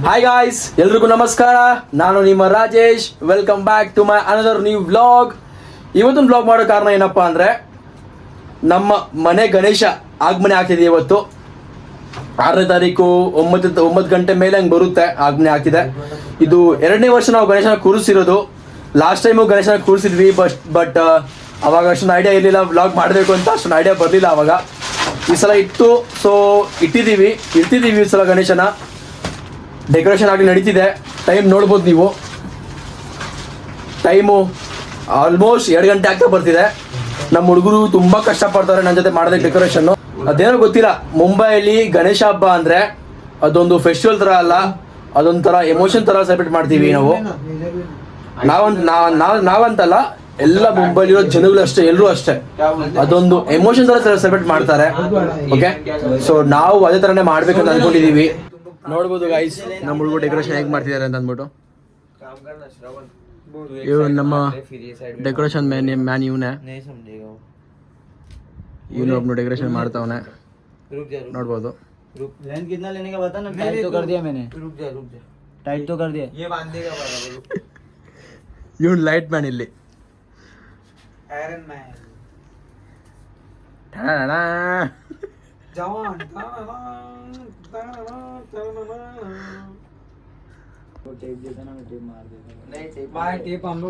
Hi guys, ಎಲ್ರಿಗೂ ನಮಸ್ಕಾರ. ನಾನು ನಿಮ್ಮ Rajesh. Welcome back to my another new vlog. ಇವತ್ತಿನ ವ್ಲಾಗ್ ಮಾಡೋ ಕಾರಣ ಏನಪ್ಪ ಅಂದರೆ, ನಮ್ಮ ಮನೆ ಗಣೇಶ ಆಗಮನೆ ಆಗ್ತಿದೆ. ಇವತ್ತು 6ನೇ ತಾರೀಕು 9 ಗಂಟೆ ಮೇಲೆ ಹಂಗೆ ಬರುತ್ತೆ, ಆಗಮನೆ ಆಗ್ತಿದೆ. ಇದು 2ನೇ ವರ್ಷ ನಾವು ಗಣೇಶನ ಕೂರಿಸಿರೋದು. ಲಾಸ್ಟ್ ಟೈಮು ಗಣೇಶನ ಕೂರಿಸಿದ್ವಿ, ಬಟ್ ಅವಾಗ ಅಷ್ಟೊಂದು ಐಡಿಯಾ ಇರಲಿಲ್ಲ, ವ್ಲಾಗ್ ಮಾಡಬೇಕು ಅಂತ ಅಷ್ಟೊಂದು ಐಡಿಯಾ ಬರಲಿಲ್ಲ ಅವಾಗ. ಈ ಸಲ ಇತ್ತು, ಸೊ ಇರ್ತಿದ್ದೀವಿ ಈ ಸಲ ಗಣೇಶನ. ಡೆಕೋರೇಷನ್ ಆಗಲಿ ನಡೀತಿದೆ. ಟೈಮ್ ನೋಡ್ಬೋದು ನೀವು, ಟೈಮು ಆಲ್ಮೋಸ್ಟ್ 2 ಗಂಟೆ ಆಗ್ತಾ ಬರ್ತಿದೆ. ನಮ್ಮ ಹುಡುಗರು ತುಂಬ ಕಷ್ಟಪಡ್ತಾರೆ ನನ್ನ ಜೊತೆ ಮಾಡೋದಕ್ಕೆ ಡೆಕೋರೇಷನ್ನು. ಅದೇನೋ ಗೊತ್ತಿಲ್ಲ, ಮುಂಬೈಯಲ್ಲಿ ಗಣೇಶ ಹಬ್ಬ ಅಂದರೆ ಅದೊಂದು ಫೆಸ್ಟಿವಲ್ ಥರ ಅಲ್ಲ, ಅದೊಂಥರ ಎಮೋಷನ್ ಥರ ಸೆಲೆಬ್ರೇಟ್ ಮಾಡ್ತೀವಿ ನಾವು. ನಾವಂತಲ್ಲ, ಎಲ್ಲ ಮುಂಬೈಲಿರೋ ಜನಗಳು ಅಷ್ಟೇ, ಎಲ್ಲರೂ ಅಷ್ಟೇ, ಅದೊಂದು ಎಮೋಷನ್ ಥರ ಸೆಲೆಬ್ರೇಟ್ ಮಾಡ್ತಾರೆ. ಓಕೆ, ಸೊ ನಾವು ಅದೇ ಥರನೇ ಮಾಡ್ಬೇಕಂತ ಅಂದ್ಕೊಂಡಿದ್ದೀವಿ. ನೋಡ್ಬೋದು ಗೈಸ್, ನಮ್ಮ ಹುಡುಗರು ಡೆಕೋರೇಷನ್ ಹೇಗೆ ಮಾಡ್ತಿದ್ದಾರೆ ಅಂತ ಅಂದ್ಬಿಟ್ಟು. ಇವ್ ನಮ್ಮ ಡೆಕೋರೇಷನ್ ಮ್ಯಾನ್ ಇವನೇ, ಇವನು ಒಬ್ಬನು ಡೆಕೋರೇಷನ್ ಮಾಡ್ತಾವನೆ, ನೋಡ್ಬೋದು. ಇವನು ಲೈಟ್ ಮ್ಯಾನ್ ಇಲ್ಲಿ.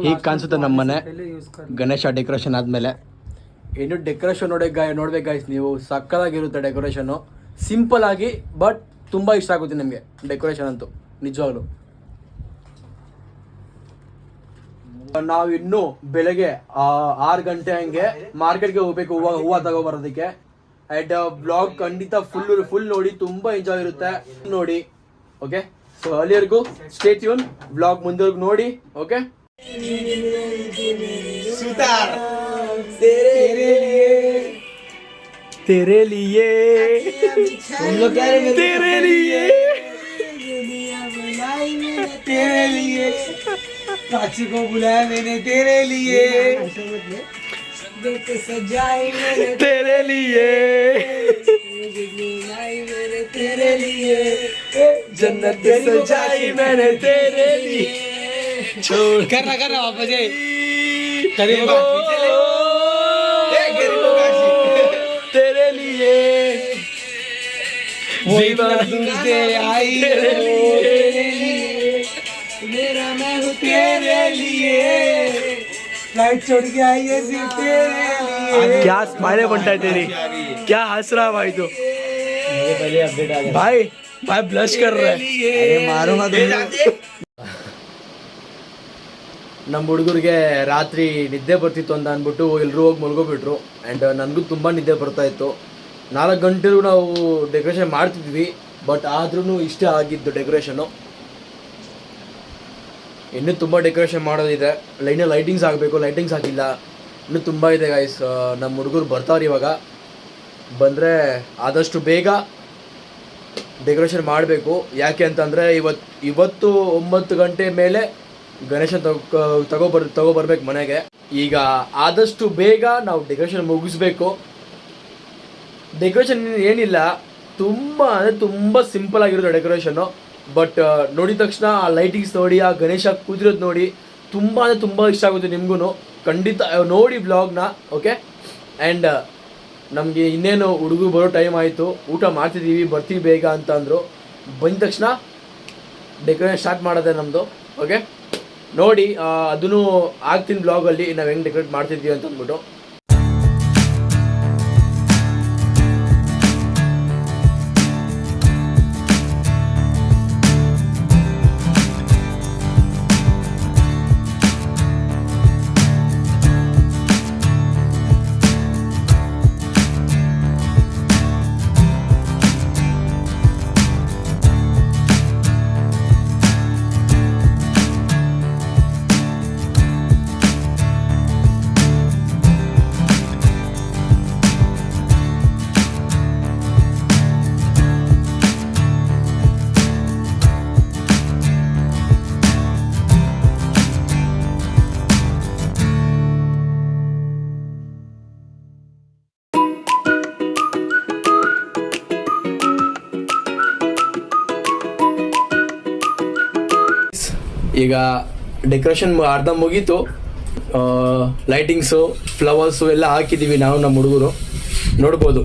ಈಗ ಕಾಣಿಸುತ್ತೆ ನಮ್ಮ ಮನೆ ಗಣೇಶ ಡೆಕೋರೇಷನ್ ಆದ್ಮೇಲೆ. ಇನ್ನು ಡೆಕೋರೇಷನ್ ನೋಡ್ಬೇಕು ಗೈಸ್ ನೀವು, ಸಕ್ಕತ್ತಾಗಿರುತ್ತೆ ಡೆಕೋರೇಷನ್ನು. ಸಿಂಪಲ್ ಆಗಿ ಬಟ್ ತುಂಬ ಇಷ್ಟ ಆಗುತ್ತೆ ನಿಮಗೆ ಡೆಕೋರೇಷನ್ ಅಂತೂ, ನಿಜವಾಗ್ಲು. ನಾವು ಇನ್ನು ಬೆಳಗ್ಗೆ 6 ಗಂಟೆ ಹಂಗೆ ಮಾರ್ಕೆಟ್ಗೆ ಹೋಗ್ಬೇಕು ಹೂವು ತಗೋಬರೋದಕ್ಕೆ. ಆ್ಯಂಡ್ ಬ್ಲಾಗ್ ಖಂಡಿತ ಫುಲ್ ನೋಡಿ, ತುಂಬ ಎಂಜಾಯ್ ಇರುತ್ತೆ ನೋಡಿ. ಓಕೆ, ಸೊ ಅಲ್ಲಿವರೆಗೂ ಸ್ಟೇ ಟ್ಯೂನ್, ಬ್ಲಾಗ್ ಮುಂದೆವರೆಗೂ ನೋಡಿ. ಓಕೆ, तेरे लिए तुम लोग क्या रे तेरे लिए तेरे लिए काची को बुलाया मैंने तेरे लिए सजाई मैंने तेरे लिए तेरे लिए जन्नत सजाई मैंने तेरे लिए छोड़ करना वापस तेरे लिए से आई तेरे लिए मेरा मैं हूँ तेरे लिए फ्लाइट छोड़ के आई है सिर्फ तेरे लिए. क्या स्माइल बनता है तेरी, क्या हंस रहा भाई तू. पहले अपडेट आ गया भाई ब्लश कर रहा है. अरे मारूंगा तुम. ನಮ್ಮ ಹುಡುಗರಿಗೆ ರಾತ್ರಿ ನಿದ್ದೆ ಬರ್ತಿತ್ತು ಅಂತ ಅಂದ್ಬಿಟ್ಟು ಎಲ್ಲರೂ ಹೋಗಿ ಮಲ್ಗೋಬಿಟ್ರು. ಆ್ಯಂಡ್ ನನಗೂ ತುಂಬ ನಿದ್ದೆ ಬರ್ತಾಯಿತ್ತು. 4 ಗಂಟೆಗೂ ನಾವು ಡೆಕೋರೇಷನ್ ಮಾಡ್ತಿದ್ವಿ, ಬಟ್ ಆದ್ರೂ ಇಷ್ಟ ಆಗಿದ್ದು ಡೆಕೋರೇಷನ್ನು. ಇನ್ನೂ ತುಂಬ ಡೆಕೋರೇಷನ್ ಮಾಡೋದಿದೆ, ಲೈಟಿಂಗ್ಸ್ ಆಗಬೇಕು, ಲೈಟಿಂಗ್ಸ್ ಆಗಿಲ್ಲ, ಇನ್ನೂ ತುಂಬ ಇದೆ ಗೈಸ್. ನಮ್ಮ ಹುಡುಗರು ಬರ್ತಾವ್ರಿ ಇವಾಗ. ಬಂದರೆ ಆದಷ್ಟು ಬೇಗ ಡೆಕೋರೇಷನ್ ಮಾಡಬೇಕು. ಯಾಕೆ ಅಂತಂದರೆ ಇವತ್ತು 9 ಗಂಟೆ ಮೇಲೆ ಗಣೇಶ ತಗೊಬರ್ಬೇಕು ಮನೆಗೆ. ಈಗ ಆದಷ್ಟು ಬೇಗ ನಾವು ಡೆಕೋರೇಷನ್ ಮುಗಿಸ್ಬೇಕು. ಡೆಕೋರೇಷನ್ ಏನಿಲ್ಲ, ತುಂಬ ಸಿಂಪಲ್ ಆಗಿರೋದು ಡೆಕೋರೇಷನ್ನು. ಬಟ್ ನೋಡಿದ ತಕ್ಷಣ ಆ ಲೈಟಿಂಗ್ಸ್ ನೋಡಿ, ಆ ಗಣೇಶ ಕೂತಿರೋದು ನೋಡಿ ತುಂಬ ಇಷ್ಟ ಆಗುತ್ತೆ ನಿಮಗೂ. ಖಂಡಿತ ನೋಡಿ ವ್ಲಾಗ್ನ. ಓಕೆ, ಆ್ಯಂಡ್ ನಮಗೆ ಇನ್ನೇನು ಹುಡುಗರು ಬರೋ ಟೈಮ್ ಆಯಿತು, ಊಟ ಮಾಡ್ತಿದ್ದೀವಿ, ಬರ್ತೀವಿ ಬೇಗ ಅಂತ ಅಂದರು. ಬಂದ ತಕ್ಷಣ ಡೆಕೋರೇಷನ್ ಸ್ಟಾರ್ಟ್ ಮಾಡೋದೆ ನಮ್ಮದು. ಓಕೆ, ನೋಡಿ ಅದನ್ನು ಆಗ್ತೀನಿ ಬ್ಲಾಗಲ್ಲಿ ನಾವು ಹೆಂಗೆ ಡೆಕೋರೇಟ್ ಮಾಡ್ತಿದ್ವಿ ಅಂತ ಅಂದ್ಬಿಟ್ಟು. ಈಗ ಡೆಕೋರೇಷನ್ ಅರ್ಧ ಮುಗೀತು. ಲೈಟಿಂಗ್ಸು, ಫ್ಲವರ್ಸು ಎಲ್ಲ ಹಾಕಿದ್ದೀವಿ ನಾವು ನಮ್ಮ ಹುಡುಗರು, ನೋಡ್ಬೋದು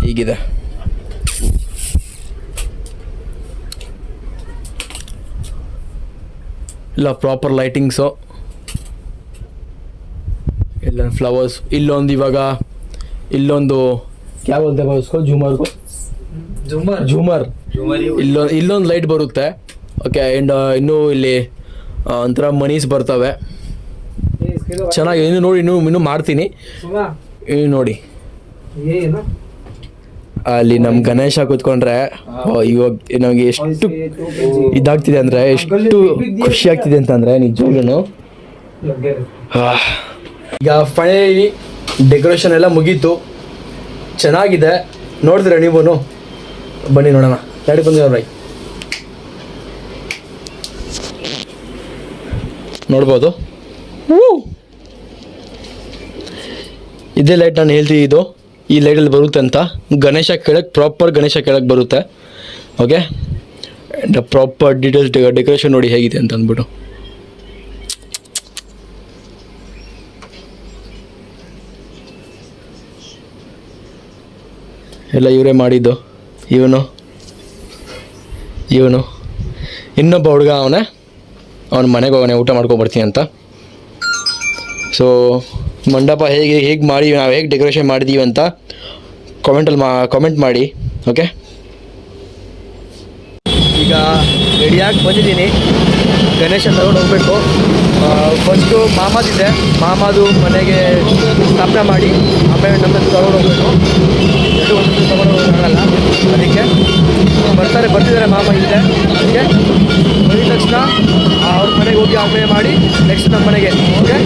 ಹೀಗಿದೆ. ಇಲ್ಲ ಪ್ರಾಪರ್ ಲೈಟಿಂಗ್ಸು ಎಲ್ಲ ಫ್ಲವರ್ಸ್. ಇಲ್ಲೊಂದು ಕ್ಯಾ ಬೋಲ್ತೆ ಉಸ್ಕೋ, ಝೂಮರ್ ಇಲ್ಲೊಂದು ಲೈಟ್ ಬರುತ್ತೆ. ಓಕೆ. ಆ್ಯಂಡ್ ಇನ್ನೂ ಇಲ್ಲಿ ಒಂಥರ ಮನೀಸ್ ಬರ್ತವೆ, ಚೆನ್ನಾಗಿ. ಇನ್ನೂ ಮಾಡ್ತೀನಿ. ನೋಡಿ ಅಲ್ಲಿ ನಮ್ಮ ಗಣೇಶ ಕೂತ್ಕೊಂಡ್ರೆ ಇವಾಗ ನಮಗೆ ಎಷ್ಟು ಇದಾಗ್ತಿದೆ ಅಂದರೆ, ಎಷ್ಟು ಖುಷಿ ಆಗ್ತಿದೆ ಅಂತಂದರೆ ನಿಜವಾಗ್ಲೂ. ಈಗ ಫೈನಲಿ ಡೆಕೋರೇಷನ್ ಎಲ್ಲ ಮುಗೀತು, ಚೆನ್ನಾಗಿದೆ. ನೋಡಿದ್ರೆ ನೀವು ಬನ್ನಿ ನೋಡೋಣ. ಗಾಡಿ ಬಂದಿರೋ ನೋಡ್ಬೋದು. ಇದೇ ಲೈಟ್ ನಾನು ಹೇಳ್ತಿದ್ದು, ಈ ಲೈಟಲ್ಲಿ ಬರುತ್ತೆ ಅಂತ. ಗಣೇಶ ಕೆಳಗೆ, ಪ್ರಾಪರ್ ಗಣೇಶ ಕೆಳಗೆ ಬರುತ್ತೆ. ಓಕೆ. ಪ್ರಾಪರ್ ಡೀಟೇಲ್ಸ್ ಡೆಕೋರೇಷನ್ ನೋಡಿ ಹೇಗಿದೆ ಅಂತ ಅಂದ್ಬಿಟ್ಟು. ಎಲ್ಲ ಇವರೇ ಮಾಡಿದ್ದು. ಇವನು ಇನ್ನೊಬ್ಬ ಹುಡುಗ ಅವನ ಮನೆಗೆ ಹೋಗೋಣ, ಊಟ ಮಾಡ್ಕೊಬರ್ತೀನಿ ಅಂತ. ಸೊ ಮಂಟಪ ಹೇಗೆ ಮಾಡಿ, ನಾವು ಹೇಗೆ ಡೆಕೋರೇಷನ್ ಮಾಡಿದ್ದೀವಿ ಅಂತ ಕಾಮೆಂಟ್ ಮಾಡಿ. ಓಕೆ. ಈಗ ರೆಡಿಯಾಗಿ ಬಂದಿದ್ದೀನಿ, ಗಣೇಶ ತಗೊಂಡು ಹೋಗಬೇಕು. ಫಸ್ಟು ಮಾಮಾದು ಮನೆಗೆ ಸ್ಥಾಪನೆ ಮಾಡಿ ಆಮೇಲೆ ನಮ್ಮನ್ನು ತಗೊಂಡು ಹೋಗ್ಬೇಕು. ಎರಡು ಒಂದು ತಗೊಂಡು ಹೋಗೋಕ್ಕಾಗಲ್ಲ, ಅದಕ್ಕೆ ಬರ್ತಿದ್ದಾರೆ ಮಾಮ ಇದೆ. ಅದಕ್ಕೆ ಬಂದಿದ ತಕ್ಷಣ ಅವ್ರ ಮನೆಗೆ ಹೋಗಿ ಆಮೇಲೆ ಮಾಡಿ ನೆಕ್ಸ್ಟ್ ನಮ್ಮ ಮನೆಗೆ. ಓಕೆ.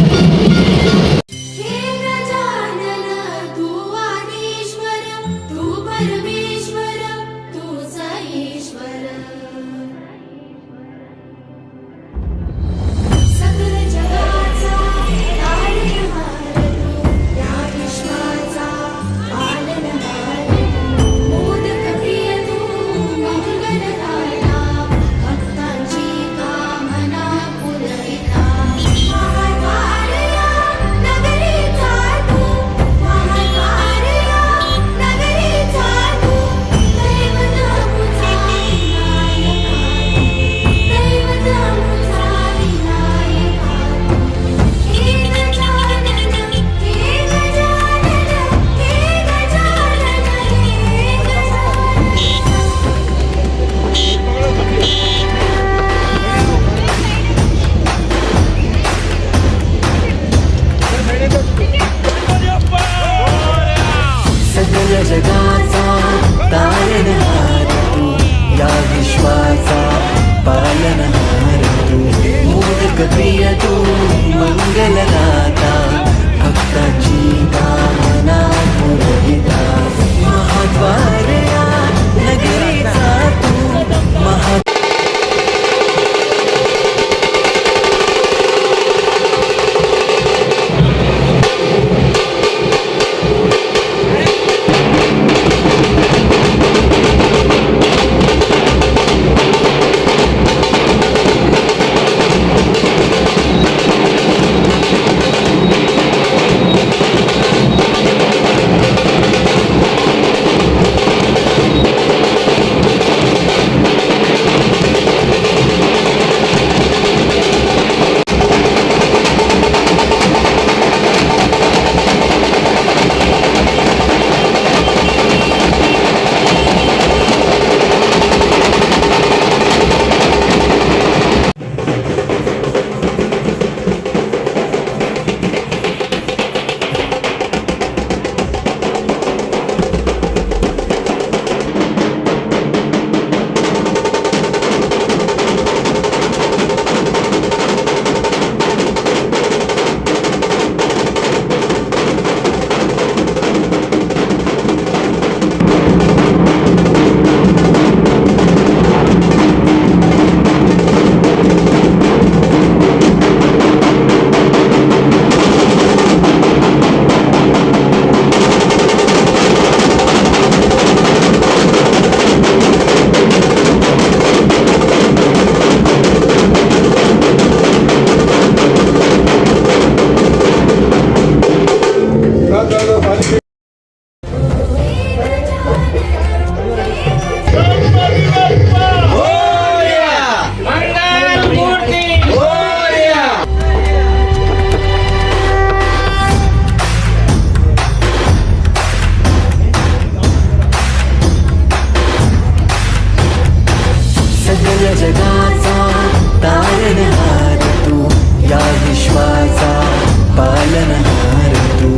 ಪಾಲನಹಾರತು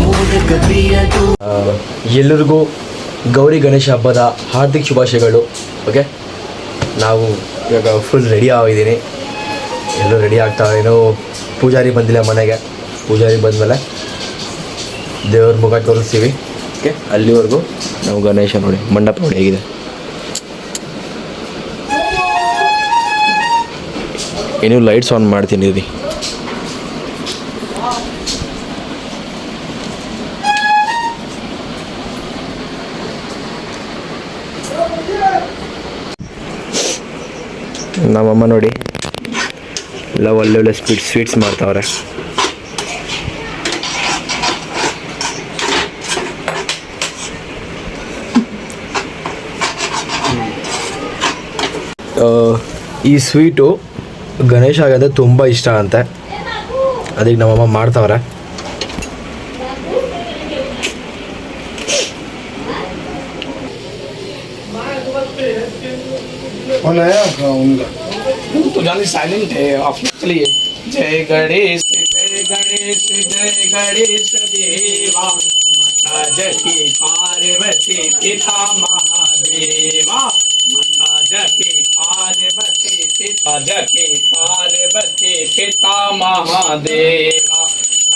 ಮೋದಕ ಪ್ರಿಯತು. ಎಲ್ಲರಿಗೂ ಗೌರಿ ಗಣೇಶ ಹಬ್ಬದ ಹಾರ್ದಿಕ ಶುಭಾಶಯಗಳು. ಓಕೆ, ನಾವು ಇವಾಗ ಫುಲ್ ರೆಡಿ ಆಗಿದ್ದೀನಿ. ಎಲ್ಲರೂ ರೆಡಿ ಆಗ್ತಾವೆ. ಏನೋ ಪೂಜಾರಿ ಬಂದಿಲ್ಲ ಮನೆಗೆ. ಪೂಜಾರಿ ಬಂದಮೇಲೆ ದೇವ್ರ ಮುಖ ತೋರಿಸ್ತೀವಿ. ಓಕೆ, ಅಲ್ಲಿವರೆಗೂ ನಾವು ಗಣೇಶ ನೋಡಿ ಮಂಡಪ ನೋಡಿ ಹೇಗಿದೆ. ಇನ್ನೂ ಲೈಟ್ಸ್ ಆನ್ ಮಾಡ್ತೀನಿ ರೀ. ನಮ್ಮಮ್ಮ ನೋಡಿ ಎಲ್ಲ ಒಳ್ಳೊಳ್ಳೆ ಸ್ವೀಟ್ಸ್ ಮಾಡ್ತಾವ್ರೆ. ಈ ಸ್ವೀಟು ಗಣೇಶ ಆಗಂದ್ರೆ ತುಂಬ ಇಷ್ಟ ಅಂತೆ, ಅದಕ್ಕೆ ನಮ್ಮಮ್ಮ ಮಾಡ್ತಾವ್ರೆ. तो जाने साइलेंट है आप चलिए. जय गणेश जय गणेश जय गणेश देवा माता जकी पार्वती पिता महादेवा माता जकी पार्वती पिता जकी पार्वती पिता महादेवा.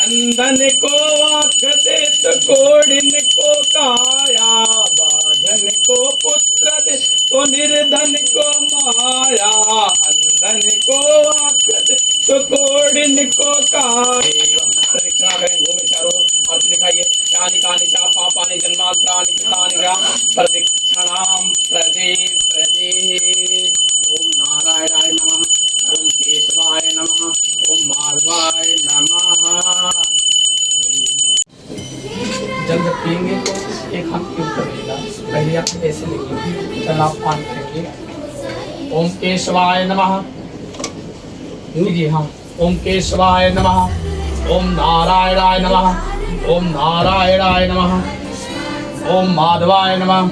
अंधन को आँख देत कोडिन को काया बाधन को पुत्र दे तो निर्धन को माया. अंधन को आँख दे तो कोडिन को काया. प्रदक्षिणा करें भूमि चारों ओर. अर्थ दिखाइए. यानी कानि चा पापानि जन्मांतराणि कृतानि ग्राम प्रदक्षिणां प्रदे प्रदे. ओम नारायणाय नमः. ओम केशवाय नमः. ओम माधवाय नमः. जब पिएंगे तो एक हाथ के ऊपर रहेगा. पहले आप ऐसे लिखिए. चल आप पान करेंगे. ओम केशवाय नमः. जी हाँ. ओम केशवाय नमः. ओम नारायणाय नमः. ओम नारायणाय नमः. ओम माधवाय नमः.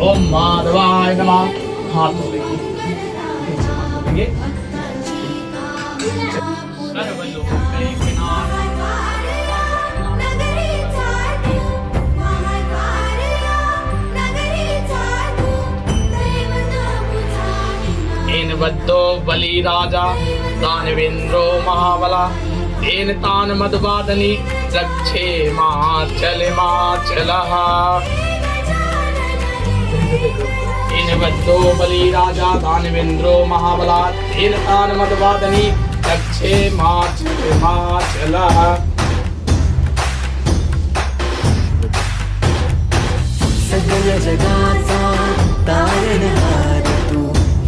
ओम माधवाय नमः. हाथ धोएंगे. बद्धो बलि राजा दानवेंद्रो महाबला तेन तान मदवादनी रक्षे माचलः. तेन बद्धो बलि राजा दानवेंद्रो महाबला तेन तान मदवादनी रक्षे माचलः. सकल जगाचा तारणहारतु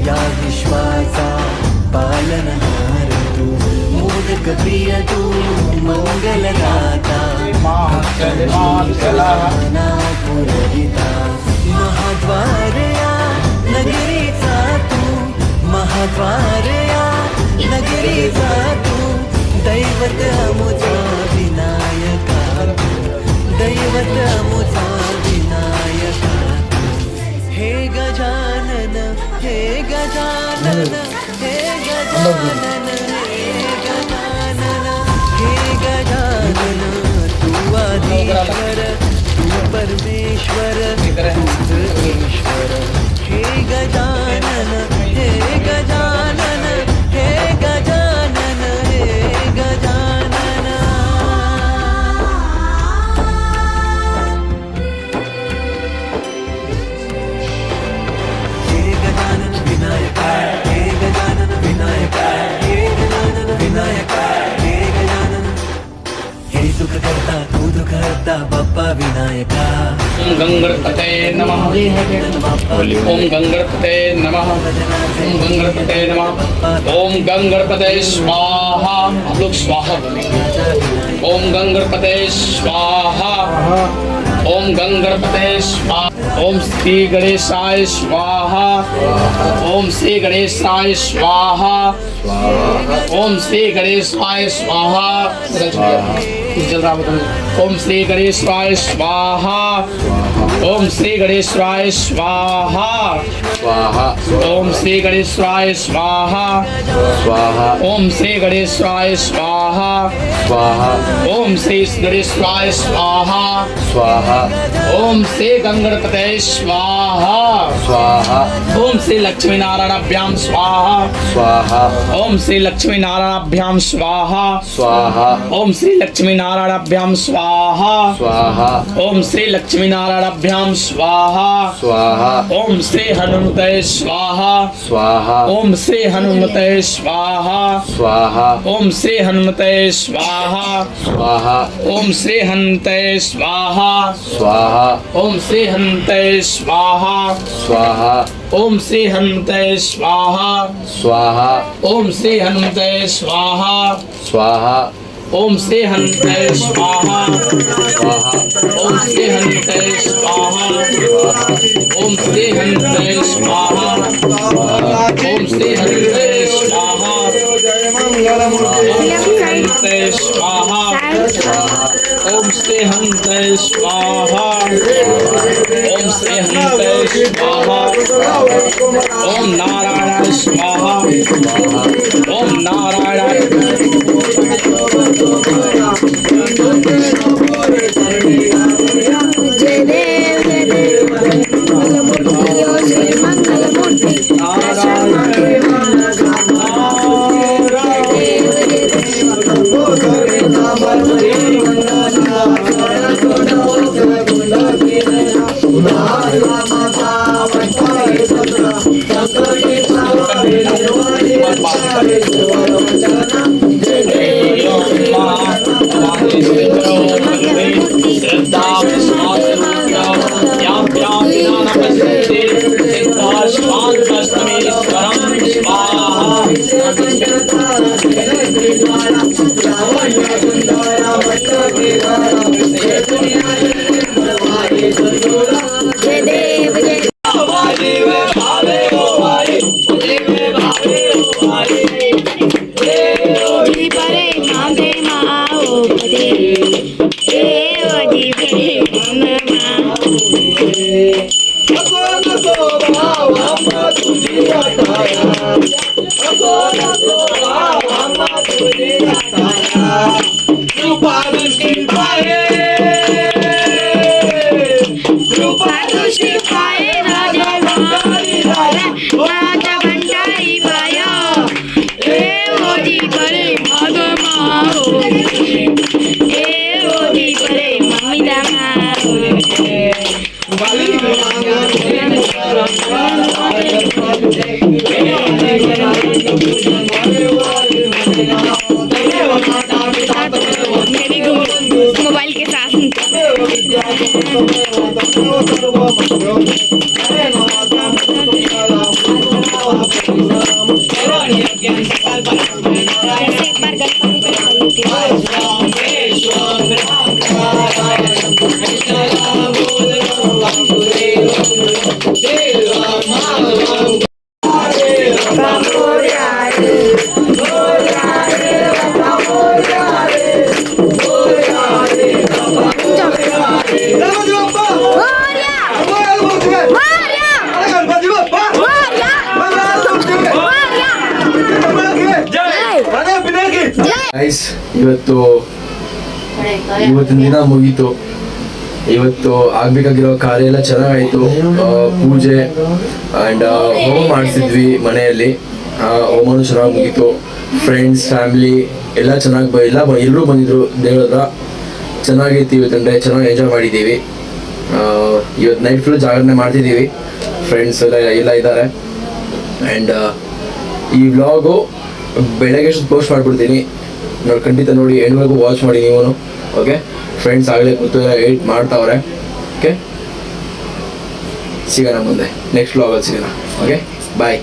या विश्वाचा पालनहारतु मोदक प्रियतु मंगलदाता पुरहिता. महाद्वारया नगरीचा तू महाद्वारया नगरीचा तू दैवत अमुचा विनायका दैवत अमुचा विनायका. हे गजानन हे गजानन हे गजानन हे गजानन हे गजानन. तू आदिश्वर तू परमेश्वर तू ईश्वर. हे गजानन हे गजानन हे गजानन हे गजानन. हे गजानन विनायक हे गजानन विनायक हे गजानन विनायक हे गजानन. हे सुख करता तू दुख हरता बाप्पा विनायका. ओम गंगणपते नमः. ओम गंगणपते नमः. ओम गंगणपते नमः. ओम गंगणपते स्वाहा. आप लोग स्वाहा बोलेंगे. ओम गंगणपते स्वाहा. ओम गंगणपते स्वाहा. ओम श्री गणेशाय स्वाहा. ओम श्री गणेशाय स्वाहा. ओम श्री गणेशाय स्वाहा. ओम श्री गणेशाय स्वाहा. ओम श्री गणेश्वराय स्वाहा स्वाहा ओम श्री गणेश्वराय स्वाहा स्वाहा ओम श्री गणेश्वराय स्वाहा स्वाहा ओम श्री गणेश्वराय स्वाहा स्वाहा ओम श्री गंगणपते स्वाहा स्वाहा ओम श्री लक्ष्मी नारायणाभ्याम स्वाहा स्वाहा ओम श्री लक्ष्मी नारायणाभ्याम स्वाहा स्वाहा ओम श्री लक्ष्मी नारायणाभ्याम स्वाहा स्वाहा ओम श्री लक्ष्मी नारायणाभ्याम स्वाहा स्वाहा ओम श्री हनुमते स्वाहा स्वाहा ओम श्री हनुमते स्वाहा स्वाहा ओम श्री हनुमते स्वाहा स्वाहा ओम श्री हनुमते स्वाहा स्वाहा ओम श्री हनुमते स्वाहा स्वाहा ओम श्री हनुमते स्वाहा स्वाहा ओम श्री हनुमते स्वाहा स्वाहा ओम श्री हनुमते स्वाहा स्वाहा ओम श्री हनुमते स्वाहा ओम श्री हनुमते स्वाहा ओम श्री हनुमते स्वाहा हनुमते स्वाहा ओम श्री हनुमते स्वाहा ओम श्री हनुमते स्वाहा ओम नारायण स्वाहा ओम नारायण जय देव मंगलमूर्ति श्री मंगलमूर्ति जय देव जय जी परे मांगे माओ पदे देव जी परे मांगे श्री पाए राजा राजा भंडारी पाया देव जी परे मांगे माओ देव जी परे मम्मी मेरी मोबाइल के साथ एक बार गणपति ಗೈಸ್ ಇವತ್ತಿನ ದಿನ ಮುಗೀತು. ಇವತ್ತು ಆಗ್ಬೇಕಾಗಿರೋ ಕಾರ್ಯ ಎಲ್ಲ ಚೆನ್ನಾಗಾಯ್ತು. ಪೂಜೆ ಅಂಡ್ ಹೋಮ ಮಾಡಿಸಿದ್ವಿ ಮನೆಯಲ್ಲಿ. ಹೋಮನು ಚೆನ್ನಾಗಿ ಮುಗೀತು. ಫ್ರೆಂಡ್ಸ್ ಫ್ಯಾಮಿಲಿ ಎಲ್ಲ ಚೆನ್ನಾಗಿ ಎಲ್ಲರೂ ಬಂದಿದ್ರು ದೇವ್ರ ಹತ್ರ. ಚೆನ್ನಾಗೈತಿ ಇವತ್ತಿನ ಡೇ, ಚೆನ್ನಾಗಿ ಎಂಜಾಯ್ ಮಾಡಿದ್ದೀವಿ. ಇವತ್ತು ನೈಟ್ ಫುಲ್ ಜಾಗರಣೆ ಮಾಡ್ತಿದ್ದೀವಿ. ಫ್ರೆಂಡ್ಸ್ ಎಲ್ಲ ಇದ್ದಾರೆ. ಆ್ಯಂಡ್ ಈ ವ್ಲಾಗು ಬೆಳಗ್ಗೆ ಪೋಸ್ಟ್ ಮಾಡಿಬಿಡ್ತೀನಿ. ನೋಡಿ ಖಂಡಿತ ನೋಡಿ, ಎಂಡ್ವರೆಗೂ ವಾಚ್ ಮಾಡಿ ನೀವು. ಓಕೆ ಫ್ರೆಂಡ್ಸ್ ಆಗಲೇ ಕೂತು ವೇಟ್ ಮಾಡ್ತಾವ್ರೆ. ಓಕೆ ಸಿಗೋಣ ಮುಂದೆ ನೆಕ್ಸ್ಟ್ ವ್ಲಾಗಲ್ಲಿ ಸಿಗೋಣ. ಓಕೆ ಬಾಯ್.